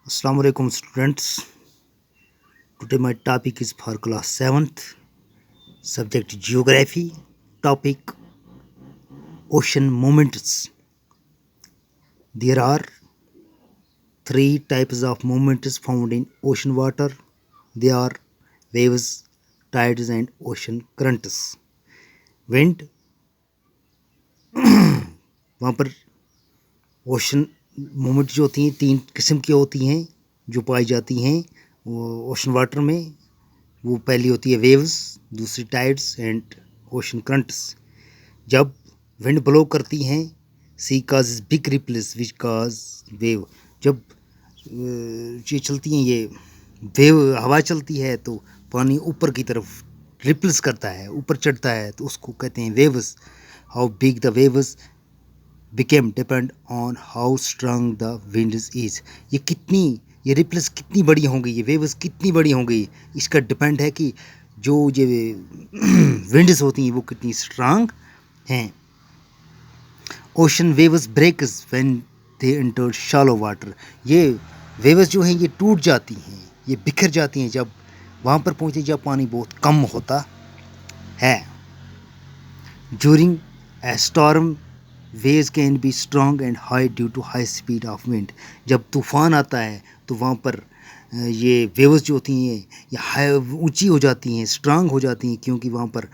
Assalamu alaikum students. Today my topic is for class 7th, subject geography, topic ocean movements. There are three types of movements found in ocean water. They are waves, tides and ocean currents. Wind, वहाँ पर ocean movement जो होती हैं तीन किस्म की होती हैं जो पाई जाती हैं ओशन वाटर में. वो पहली होती है वेव्स, दूसरी टाइड्स एंड ओशन करंट्स. जब विंड ब्लो करती हैं सी काज बिग रिपल्स विच काज वेव. जब ये चलती हैं ये वेव हवा चलती है तो पानी ऊपर की तरफ रिपल्स करता है, ऊपर चढ़ता है, तो उसको कहते हैं waves. How big the waves became depend on how strong the wind is. ये रिपल्स कितनी बड़ी होंगी, ये वेव्स कितनी बड़ी होंगी, इसका डिपेंड है कि जो ये विंड्स होती हैं वो कितनी स्ट्रांग हैं. Ocean waves breaks when they enter shallow water. ये वेव्स जो हैं ये टूट जाती हैं, ये बिखर जाती हैं जब वहाँ पर पहुँचती जब पानी बहुत कम होता है. During a storm waves can be strong and high due to high speed of wind. जब तूफ़ान आता है तो वहाँ पर ये वेव्स जो होती हैं ये हाई ऊंची हो जाती हैं, स्ट्रांग हो जाती हैं, क्योंकि वहाँ पर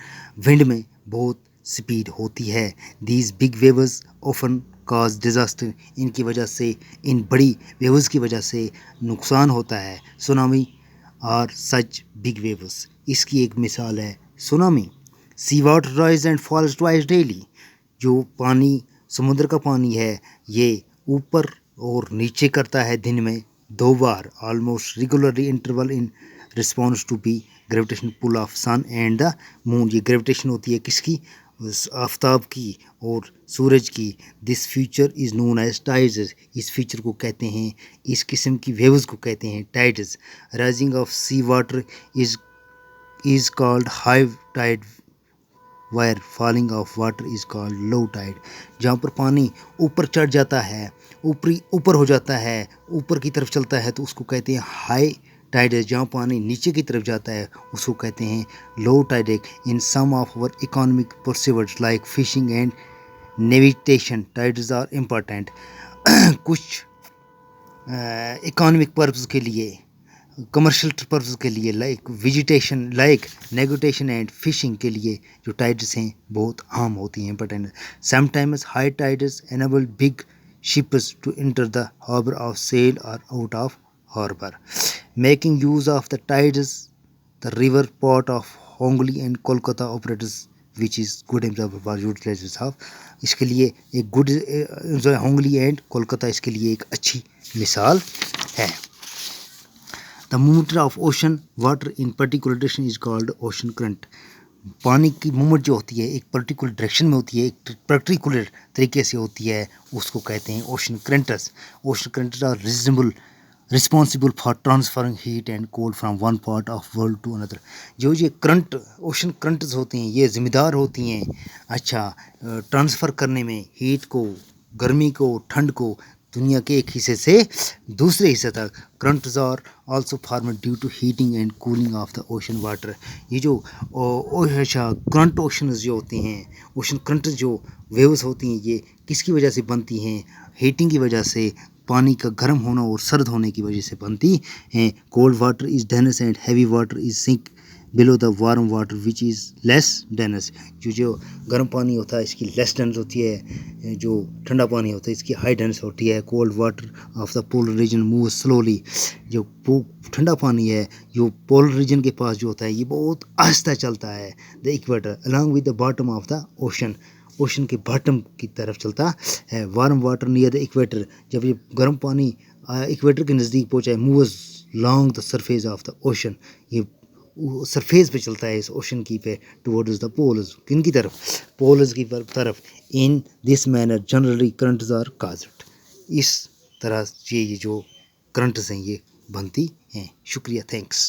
विंड में बहुत स्पीड होती है. These big waves often cause disaster. इनकी वजह से, इन बड़ी वेव्स की वजह से नुकसान होता है. Tsunami are such big waves. इसकी एक मिसाल है tsunami. Sea water rise and falls twice daily. जो पानी, समुद्र का पानी है, ये ऊपर और नीचे करता है दिन में 2 बार, almost regularly interval in response to be gravitation pull of sun and the moon. ये ग्रेविटेशन होती है किसकी, आफ्ताब की और सूरज की. This feature is known as tides. इस फीचर को कहते हैं, इस किस्म की वेव्स को कहते हैं tides. Rising of sea water is called high tide whereas falling of water is called low tide. जहाँ पर पानी ऊपर चढ़ जाता है, ऊपर हो जाता है, ऊपर की तरफ चलता है, तो उसको कहते हैं हाई टाइड. जहाँ पानी नीचे की तरफ जाता है उसको कहते हैं low tide. In some of our economic pursuits like fishing and navigation tides are important. कुछ इकोनॉमिक पर्पज़ के लिए, कमर्शियल पर्पज़ के लिए, like vegetation, like navigation and fishing के लिए जो टाइड्स हैं बहुत आम होती हैं, important. Sometimes high tides enable big ships to enter the harbour of sail और out of harbour. Making use of the tides the river port of होंगली and Kolkata operators which is good example for utilization of. इसके लिए एक good होंगली and Kolkata इसके लिए एक अच्छी मिसाल है. The movement of ocean water in particular direction is called ocean current. पानी की मूवमेंट जो होती है एक पर्टिकुलर डायरेक्शन में होती है, एक पर्टिकुलर तरीके से होती है, उसको कहते हैं ocean currents. Ocean currents are responsible for transferring heat and cold from one part of world to another. जो ये करंट, ओशन करंट्स होती हैं, ये जिम्मेदार होती हैं ट्रांसफ़र करने में हीट को, गर्मी को, ठंड को दुनिया के एक हिस्से से दूसरे हिस्से तक. Currents are also formed due to heating and cooling of the ocean water. ये जो करंट ओशंस जो होते हैं, ओशन करंट जो वेव्स होती हैं, ये किसकी वजह से बनती हैं, हीटिंग की वजह से, पानी का गर्म होना और सर्द होने की वजह से बनती हैं. Cold water is dense and heavy water is sink below the warm water which is less dense. जो गर्म पानी होता है इसकी लेस डेंस होती है, जो ठंडा पानी होता है इसकी हाई डेंस होती है. Cold water of the polar region move slowly. जो ठंडा पानी है जो पोलर रीजन के पास जो होता है ये बहुत आहिस्ता चलता है. The equator along with the bottom of the ocean. Ocean के बॉटम की तरफ चलता है. Warm water near the equator. जब ये गर्म पानी इक्वेटर के नज़दीक पहुँचा, moves long the surface of the ocean. ये सरफेस पे चलता है इस ओशन की पे टुवर्ड्स द पोल्स. किन की तरफ, पोल्स की तरफ. In this manner generally currents are caused. इस तरह से ये जो करंट्स हैं ये बनती हैं. शुक्रिया, थैंक्स.